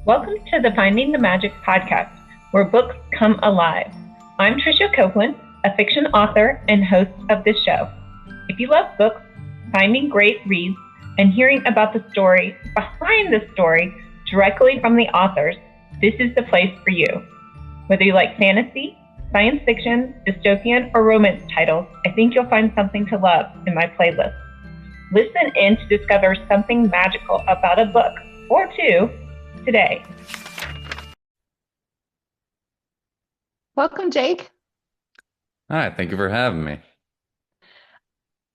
Welcome to the Finding the Magic podcast, where books come alive. I'm Tricia Copeland, a fiction author and host of this show. If you love books, finding great reads, and hearing about the story behind the story directly from the authors, this is the place for you. Whether you like fantasy, science fiction, dystopian, or romance titles, I think you'll find something to love in my playlist. Listen in to discover something magical about a book or two today. Welcome, Jake. Hi, thank you for having me.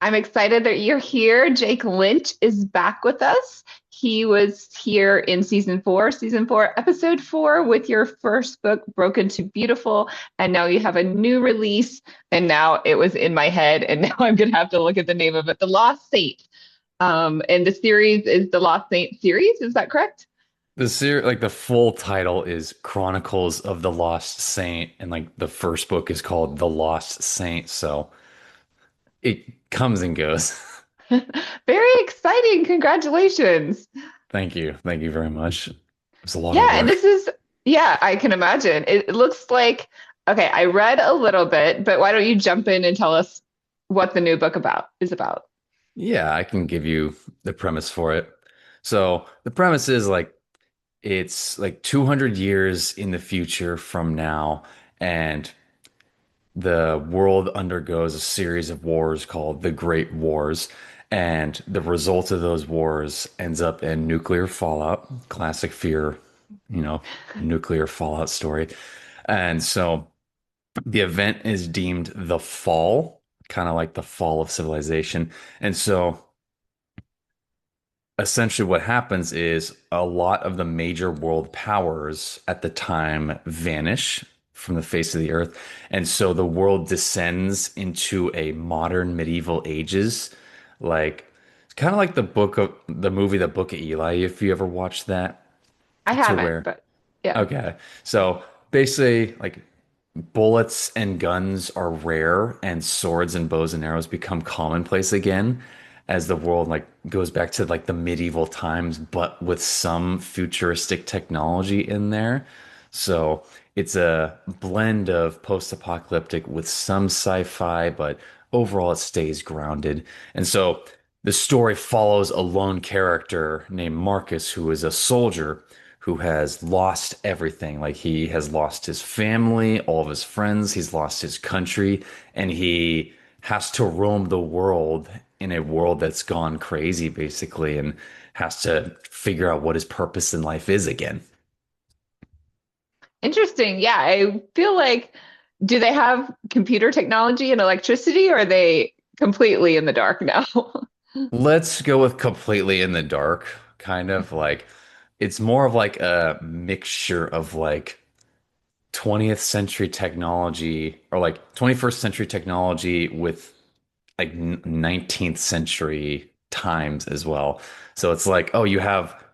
I'm excited that you're here. Jake Lynch is back with us. He was here in season four, episode 4, with your first book, Broken to Beautiful. And now you have a new release. And now it was in my head. And now I'm going to have to look at the name of it, The Lost Saint. And the series is the Lost Saint series. Is that correct? The full title is Chronicles of the Lost Saint, and like the first book is called The Lost Saint, so it comes and goes. Very exciting. Congratulations. Thank you. Thank you very much. It's a lot of Yeah, and work. I can imagine. It looks like, okay, I read a little bit, but why don't you jump in and tell us what the new book is about? Yeah, I can give you the premise for it. So the premise is like it's like 200 years in the future from now, and the world undergoes a series of wars called the Great Wars, and the result of those wars ends up in nuclear fallout, classic fear, you know, nuclear fallout story. And so the event is deemed the fall, kind of like the fall of civilization. And so essentially what happens is a lot of the major world powers at the time vanish from the face of the earth. And so the world descends into a modern medieval ages, like kind of like the movie The Book of Eli, if you ever watched that, I to haven't, where but yeah. okay. So basically like bullets and guns are rare and swords and bows and arrows become commonplace again as the world like goes back to like the medieval times but with some futuristic technology in there. So it's a blend of post-apocalyptic with some sci-fi, but overall it stays grounded. And so the story follows a lone character named Marcus, who is a soldier who has lost everything. Like he has lost his family, all of his friends, he's lost his country, and he has to roam the world in a world that's gone crazy, basically, and has to figure out what his purpose in life is again. Interesting. Yeah, I feel like, do they have computer technology and electricity, or are they completely in the dark now? Let's go with completely in the dark, kind of like it's more of like a mixture of like 20th century technology or like 21st century technology with like 19th century times as well. So it's like, oh, you have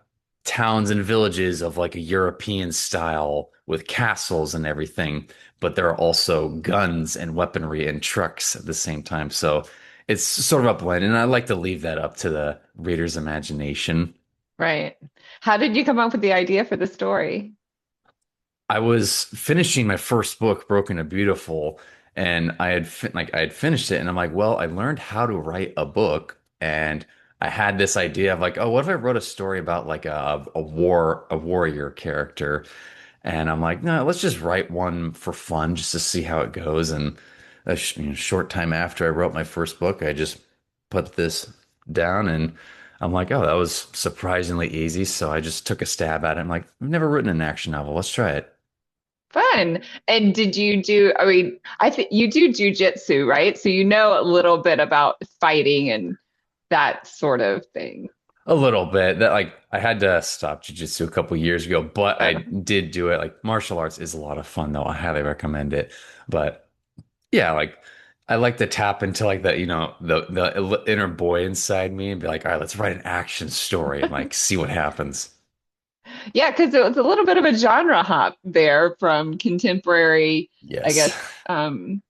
towns and villages of like a European style with castles and everything, but there are also guns and weaponry and trucks at the same time. So it's sort of a blend, and I like to leave that up to the reader's imagination. Right. How did you come up with the idea for the story? I was finishing my first book, Broken to Beautiful, and I had finished it, and I'm like, well, I learned how to write a book, and I had this idea of like, oh, what if I wrote a story about like a warrior character, and I'm like, no, let's just write one for fun, just to see how it goes. And short time after I wrote my first book, I just put this down, and I'm like, oh, that was surprisingly easy. So I just took a stab at it. I'm like, I've never written an action novel. Let's try it. Fun. And did you do, I mean, I think you do jujitsu, right? So you know a little bit about fighting and that sort of thing. A little bit. That like I had to stop jiu-jitsu a couple years ago, but I Uh, did do it. Like martial arts is a lot of fun though. I highly recommend it. But yeah, like I like to tap into like the inner boy inside me and be like, all right, let's write an action story and like see what happens. yeah, because it was a little bit of a genre hop there from contemporary, I Yes. guess.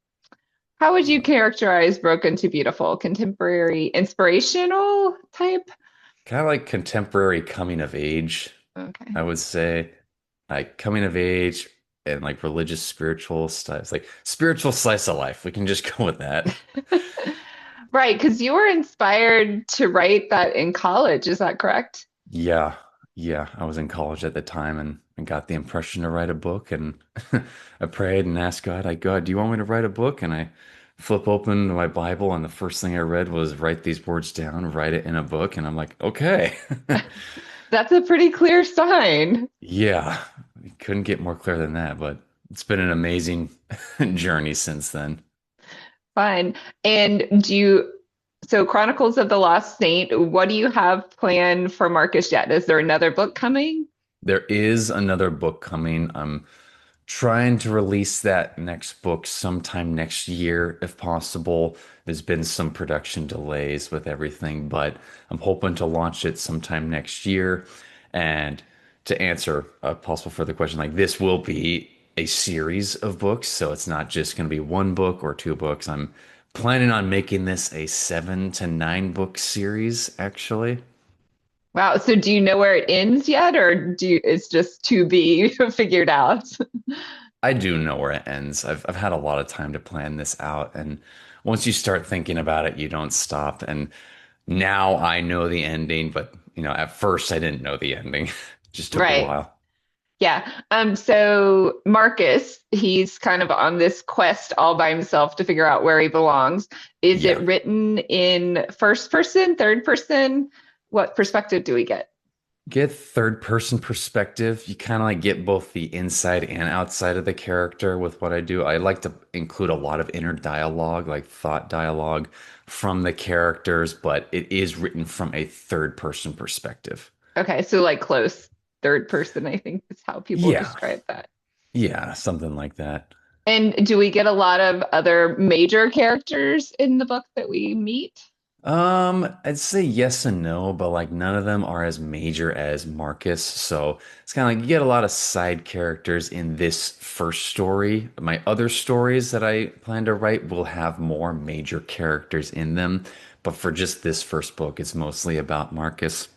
How would you characterize Broken to Beautiful? Contemporary inspirational type? Kind of like contemporary coming of age. Okay. I would say like coming of age and like religious spiritual stuff. It's like spiritual slice of life. We can just go with that. Right, because you were inspired to write that in college, is that correct? Yeah. Yeah. I was in college at the time and got the impression to write a book and I prayed and asked God, God, do you want me to write a book? And I flip open my Bible and the first thing I read was write these words down, write it in a book. And I'm like, okay. That's a pretty clear sign. Yeah. We couldn't get more clear than that, but it's been an amazing journey since then. Fine. And so Chronicles of the Lost Saint, what do you have planned for Marcus yet? Is there another book coming? There is another book coming. I'm trying to release that next book sometime next year, if possible. There's been some production delays with everything, but I'm hoping to launch it sometime next year. And to answer a possible further question, like this will be a series of books, so it's not just going to be one book or two books. I'm planning on making this a 7 to 9 book series, actually. Wow. So do you know where it ends yet, or it's just to be figured out? I do know where it ends. I've had a lot of time to plan this out, and once you start thinking about it, you don't stop. And now I know the ending, but at first I didn't know the ending. Just took a Right. while. Yeah. So Marcus, he's kind of on this quest all by himself to figure out where he belongs. Is it Yeah. written in first person, third person? What perspective do we get? Get third person perspective. You kind of like get both the inside and outside of the character with what I do. I like to include a lot of inner dialogue, like thought dialogue from the characters, but it is written from a third person perspective. Okay, so like close third person, I think is how people Yeah. describe that. Yeah, something like that. And do we get a lot of other major characters in the book that we meet? I'd say yes and no, but like none of them are as major as Marcus. So it's kind of like you get a lot of side characters in this first story. My other stories that I plan to write will have more major characters in them. But for just this first book, it's mostly about Marcus.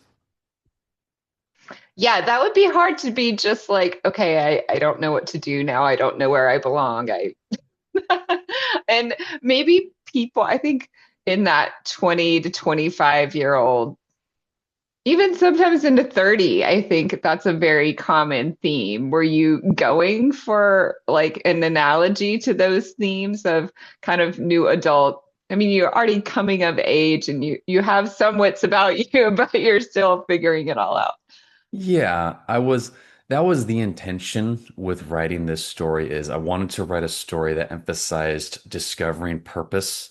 Yeah, that would be hard to be just like, okay, I don't know what to do now. I don't know where I belong. I and maybe people, I think in that 20 to 25-year-old, even sometimes into 30, I think that's a very common theme. Were you going for like an analogy to those themes of kind of new adult? I mean, you're already coming of age and you have some wits about you, but you're still figuring it all out. Yeah, that was the intention with writing this story is I wanted to write a story that emphasized discovering purpose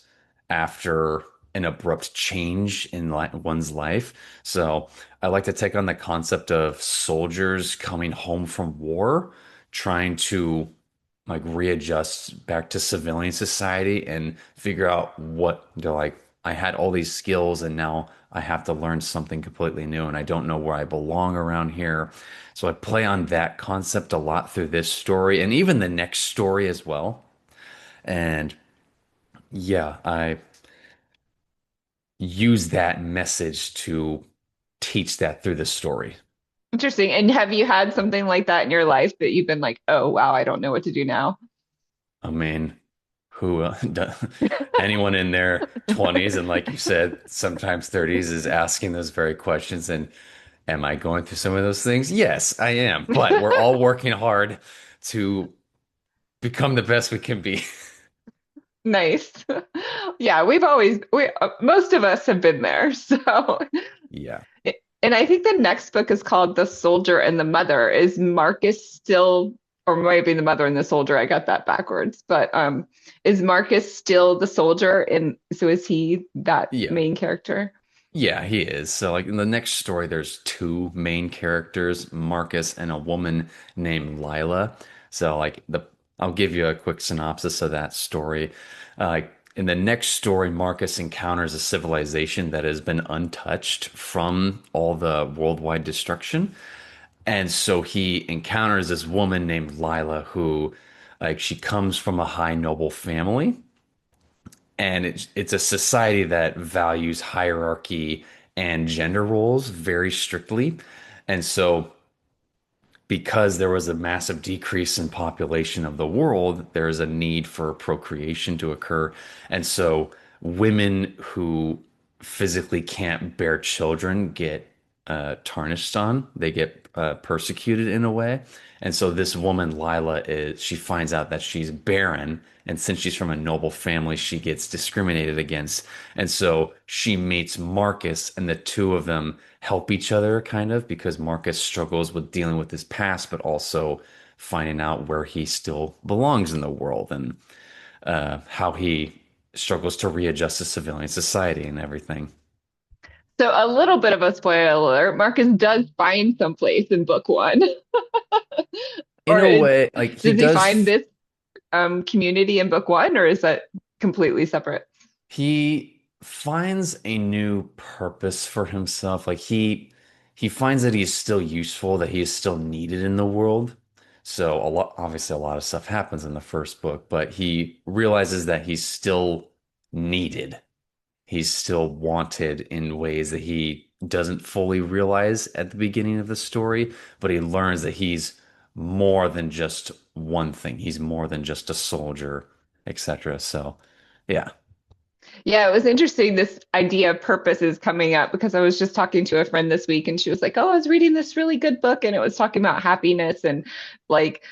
after an abrupt change in li one's life. So I like to take on the concept of soldiers coming home from war, trying to like readjust back to civilian society and figure out what they're like. I had all these skills and now I have to learn something completely new and I don't know where I belong around here. So I play on that concept a lot through this story and even the next story as well. And yeah, I use that message to teach that through the story. Interesting. And have you had something like that in your life that you've been like, oh, wow, I don't know what to do now? I mean, who anyone in their 20s and like you said, sometimes 30s is asking those very questions. And am I going through some of those things? Yes, I am. But we're all working hard to become the best we can be. Nice. Yeah, most of us have been there. So, Yeah. and I think the next book is called The Soldier and the Mother. Is Marcus still, or maybe the mother and the soldier? I got that backwards. But is Marcus still the soldier? And so is he that Yeah. main character? Yeah, he is. So, like in the next story, there's two main characters, Marcus and a woman named Lila. So, I'll give you a quick synopsis of that story. In the next story, Marcus encounters a civilization that has been untouched from all the worldwide destruction. And so he encounters this woman named Lila who, like, she comes from a high noble family and it's a society that values hierarchy and gender roles very strictly. And so because there was a massive decrease in population of the world, there is a need for procreation to occur. And so women who physically can't bear children get tarnished on, they get persecuted in a way. And so this woman, Lila, she finds out that she's barren. And since she's from a noble family, she gets discriminated against. And so she meets Marcus, and the two of them help each other kind of because Marcus struggles with dealing with his past, but also finding out where he still belongs in the world and how he struggles to readjust to civilian society and everything. So a little bit of a spoiler alert, Marcus does find someplace in book one. In Or a way, like he does he does, find this community in book one, or is that completely separate? he finds a new purpose for himself. Like he finds that he's still useful, that he is still needed in the world. So a lot, obviously, a lot of stuff happens in the first book, but he realizes that he's still needed. He's still wanted in ways that he doesn't fully realize at the beginning of the story, but he learns that he's more than just one thing. He's more than just a soldier, etc. So, yeah. Yeah, it was interesting. This idea of purpose is coming up because I was just talking to a friend this week and she was like, "Oh, I was reading this really good book and it was talking about happiness and like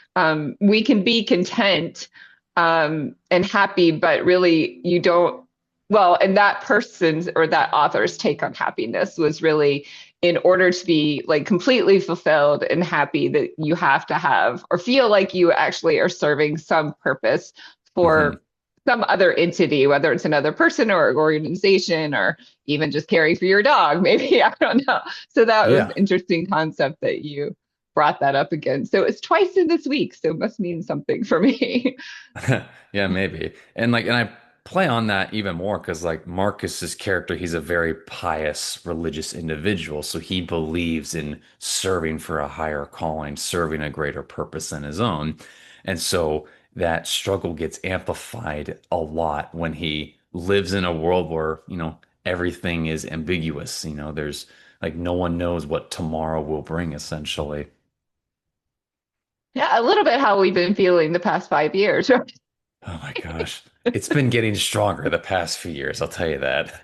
we can be content and happy, but really you don't." Well, and that person's or that author's take on happiness was really in order to be like completely fulfilled and happy that you have to have or feel like you actually are serving some purpose Hmm. for some other entity, whether it's another person or organization or even just caring for your dog, maybe. I don't know. So that was Yeah. an interesting concept that you brought that up again. So it's twice in this week, so it must mean something for me. Yeah, maybe. And I play on that even more because like Marcus's character, he's a very pious religious individual. So he believes in serving for a higher calling, serving a greater purpose than his own. And so that struggle gets amplified a lot when he lives in a world where, everything is ambiguous. There's like no one knows what tomorrow will bring, essentially. Yeah, a little bit how we've been feeling the past 5 years, right? Oh my gosh. It's been getting stronger the past few years, I'll tell you that.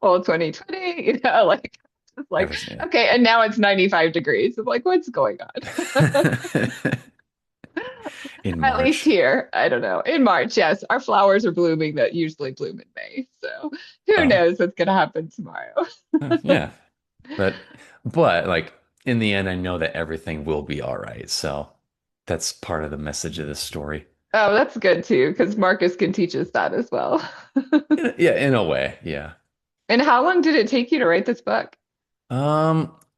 Well, 2020, like it's like, Ever since. okay, and now it's 95 degrees. I'm like, what's going on? In At least March. here, I don't know. In March, yes, our flowers are blooming that usually bloom in May. So who Oh, knows what's going to happen tomorrow? yeah. But like in the end, I know that everything will be all right. So that's part of the message of this story. Oh, that's good too, because Marcus can teach us that as well. Yeah, in a way. Yeah. And how long did it take you to write this book?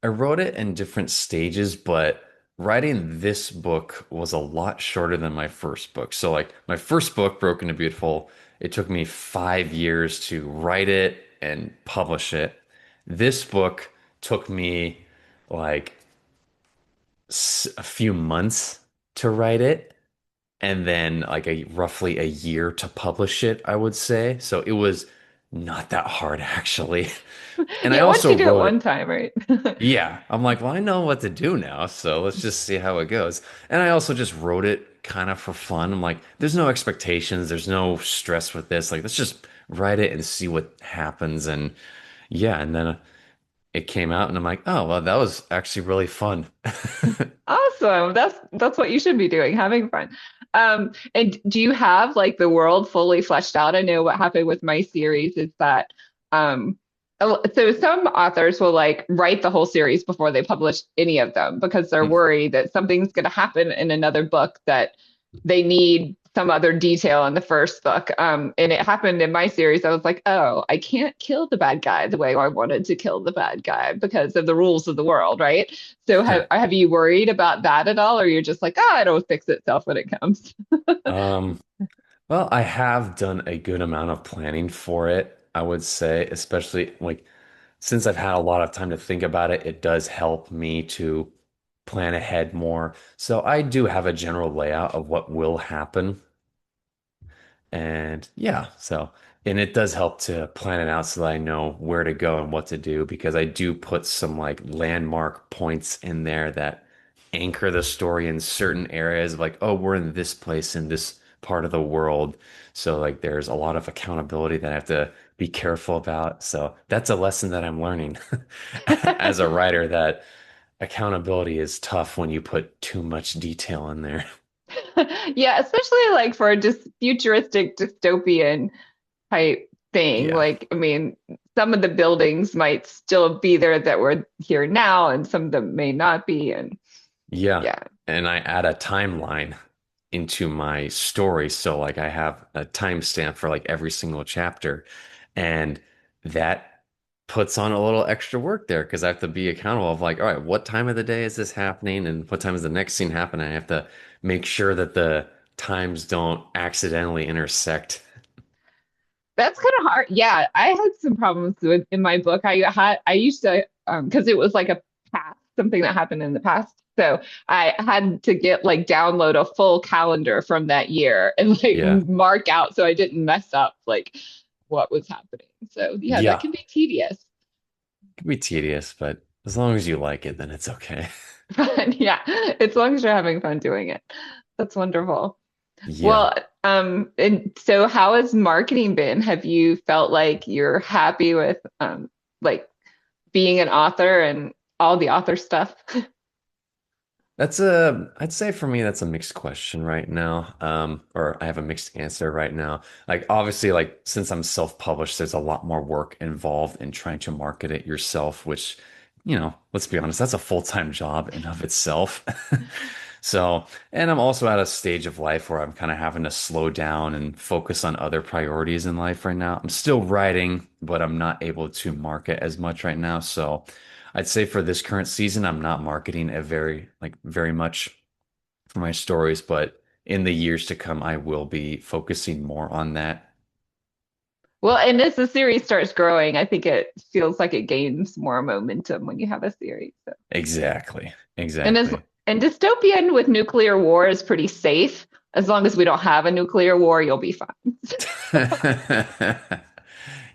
I wrote it in different stages, but writing this book was a lot shorter than my first book. So like my first book, Broken to Beautiful, it took me 5 years to write it and publish it. This book took me like a few months to write it and then like a roughly a year to publish it, I would say. So it was not that hard actually. And I Yeah, once also you do it wrote one it. time, right? Yeah, I'm like, well, I know what to do now, so let's just see how it goes. And I also just wrote it kind of for fun. I'm like, there's no expectations, there's no stress with this. Like, let's just write it and see what happens. And yeah, and then it came out, and I'm like, oh, well, that was actually really fun. Awesome. That's what you should be doing, having fun. And do you have like the world fully fleshed out? I know what happened with my series is that so some authors will like write the whole series before they publish any of them because they're worried that something's going to happen in another book that they need some other detail in the first book. And it happened in my series. I was like, oh, I can't kill the bad guy the way I wanted to kill the bad guy because of the rules of the world, right? So have you worried about that at all, or you're just like, oh, it'll fix itself when it comes? Um, well, I have done a good amount of planning for it, I would say, especially like since I've had a lot of time to think about it, it does help me to plan ahead more. So I do have a general layout of what will happen. And yeah, and it does help to plan it out so that I know where to go and what to do because I do put some like landmark points in there that anchor the story in certain areas of like, oh, we're in this place in this part of the world. So like there's a lot of accountability that I have to be careful about. So that's a lesson that I'm learning as a writer, that accountability is tough when you put too much detail in there. Yeah, especially like for a just futuristic dystopian type thing. Yeah. Like, I mean, some of the buildings might still be there that were here now, and some of them may not be. And Yeah. yeah, And I add a timeline into my story. So like I have a timestamp for like every single chapter. And that puts on a little extra work there because I have to be accountable of like, all right, what time of the day is this happening? And what time is the next scene happening? I have to make sure that the times don't accidentally intersect. that's kind of hard. Yeah, I had some problems with in my book. I used to because it was like a past something that happened in the past. So I had to get like download a full calendar from that year and like Yeah. mark out so I didn't mess up like what was happening. So yeah, that Yeah. can be tedious. It can be tedious, but as long as you like it, then it's okay. But yeah, as long as you're having fun doing it. That's wonderful. Yeah. Well, and so how has marketing been? Have you felt like you're happy with like being an author and all the author stuff? I'd say for me, that's a mixed question right now. Or I have a mixed answer right now. Like, obviously, like, since I'm self-published, there's a lot more work involved in trying to market it yourself, which, let's be honest, that's a full-time job in of itself. So, and I'm also at a stage of life where I'm kind of having to slow down and focus on other priorities in life right now. I'm still writing, but I'm not able to market as much right now. So, I'd say for this current season, I'm not marketing it very much for my stories, but in the years to come, I will be focusing more on that. Well, and as the series starts growing, I think it feels like it gains more momentum when you have a series. So. Exactly. And as Exactly. and dystopian with nuclear war is pretty safe. As long as we don't have a nuclear war, you'll be fine.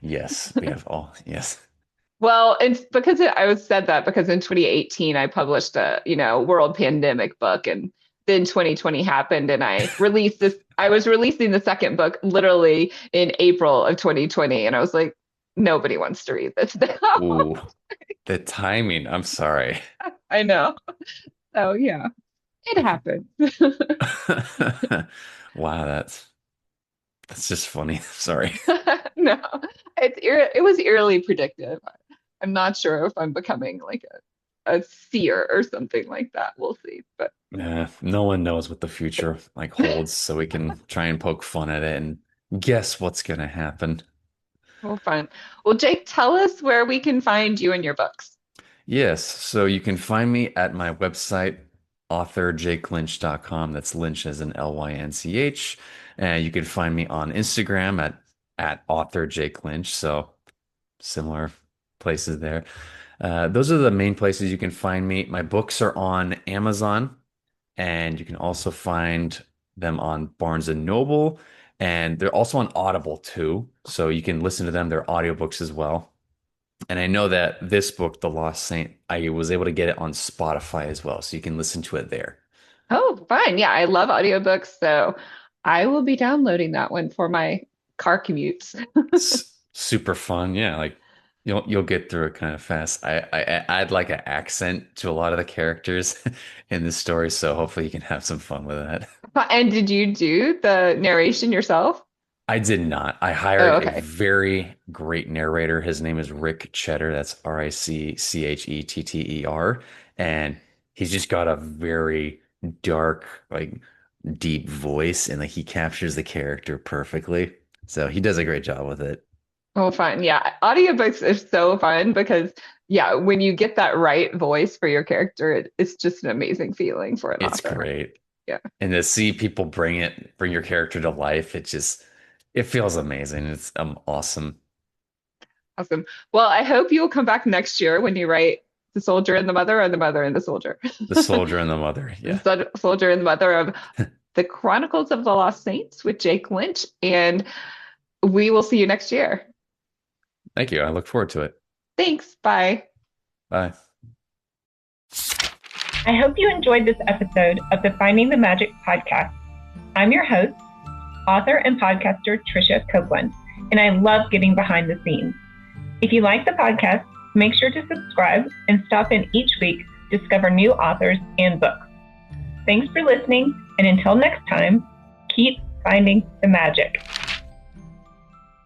Yes, we have all. Yes. Well, it's because I was said that because in 2018 I published a, world pandemic book and then 2020 happened and I was releasing the second book literally in April of 2020 and I was like nobody wants to read this now. Ooh, the timing. I'm sorry. I know. So yeah, it happened. Wow, that's just funny. Sorry. No. It was eerily predictive. I'm not sure if I'm becoming like a seer or something like that. We'll see. But No one knows what the future like holds, so we can try and poke fun at it and guess what's gonna happen. well, fun. Well, Jake, tell us where we can find you and your books. Yes, so you can find me at my website, authorjakelynch.com. That's Lynch as in Lynch. And you can find me on Instagram at author Jake Lynch. So similar places there. Those are the main places you can find me. My books are on Amazon, and you can also find them on Barnes and Noble, and they're also on Audible too. So you can listen to them. They're audiobooks as well. And I know that this book, The Lost Saint, I was able to get it on Spotify as well, so you can listen to it there. Oh, fine. Yeah, I love audiobooks, so I will be downloading that one for my car commutes. Super fun, yeah. Like you'll get through it kind of fast. I add like an accent to a lot of the characters in this story, so hopefully you can have some fun with that. And did you do the narration yourself? I did not. I Oh, hired a okay. very great narrator. His name is Rick Cheddar. That's Rickchetter. And he's just got a very dark, like deep voice, and like he captures the character perfectly. So he does a great job with it. Oh, fun. Yeah. Audiobooks are so fun because, yeah, when you get that right voice for your character, it's just an amazing feeling for an It's author. great. Yeah. And to see people bring your character to life, it feels amazing. It's awesome. Awesome. Well, I hope you'll come back next year when you write The Soldier and the Mother or The Mother and the Soldier. The soldier and the mother. Yeah. The Soldier and the Mother of The Chronicles of the Lost Saints with Jake Lynch. And we will see you next year. Thank you. I look forward to it. Thanks. Bye. Bye. I hope you enjoyed this episode of the Finding the Magic podcast. I'm your host, author and podcaster Tricia Copeland, and I love getting behind the scenes. If you like the podcast, make sure to subscribe and stop in each week to discover new authors and books. Thanks for listening, and until next time, keep finding the magic.